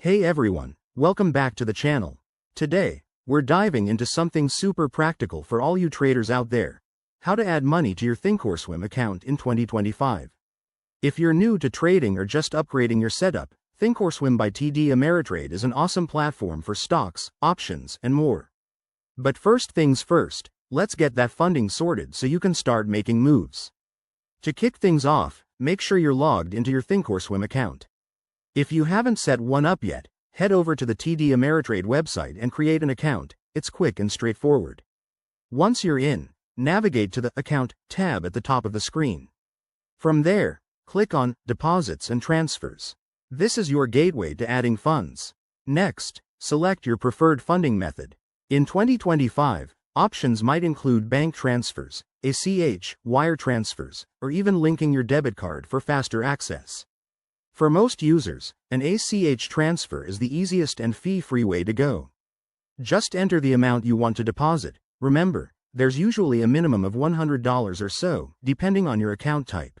Hey everyone, welcome back to the channel. Today, we're diving into something super practical for all you traders out there. How to add money to your Thinkorswim account in 2025. If you're new to trading or just upgrading your setup, Thinkorswim by TD Ameritrade is an awesome platform for stocks, options, and more. But first things first, let's get that funding sorted so you can start making moves. To kick things off, make sure you're logged into your Thinkorswim account. If you haven't set one up yet, head over to the TD Ameritrade website and create an account. It's quick and straightforward. Once you're in, navigate to the Account tab at the top of the screen. From there, click on Deposits and Transfers. This is your gateway to adding funds. Next, select your preferred funding method. In 2025, options might include bank transfers, ACH, wire transfers, or even linking your debit card for faster access. For most users, an ACH transfer is the easiest and fee-free way to go. Just enter the amount you want to deposit. Remember, there's usually a minimum of $100 or so, depending on your account type.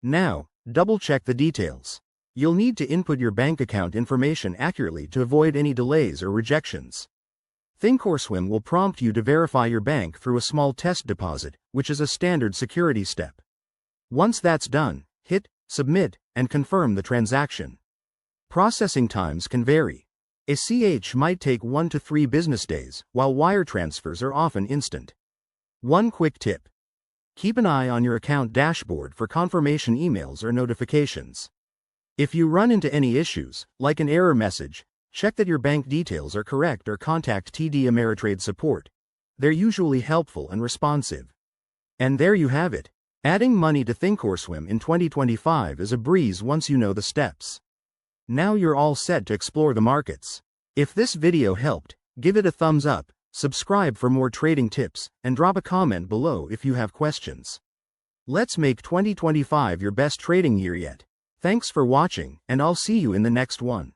Now, double-check the details. You'll need to input your bank account information accurately to avoid any delays or rejections. Thinkorswim will prompt you to verify your bank through a small test deposit, which is a standard security step. Once that's done, hit Submit and confirm the transaction. Processing times can vary. ACH might take 1 to 3 business days, while wire transfers are often instant. One quick tip: keep an eye on your account dashboard for confirmation emails or notifications. If you run into any issues, like an error message, check that your bank details are correct or contact TD Ameritrade support. They're usually helpful and responsive. And there you have it. Adding money to Thinkorswim in 2025 is a breeze once you know the steps. Now you're all set to explore the markets. If this video helped, give it a thumbs up, subscribe for more trading tips, and drop a comment below if you have questions. Let's make 2025 your best trading year yet. Thanks for watching, and I'll see you in the next one.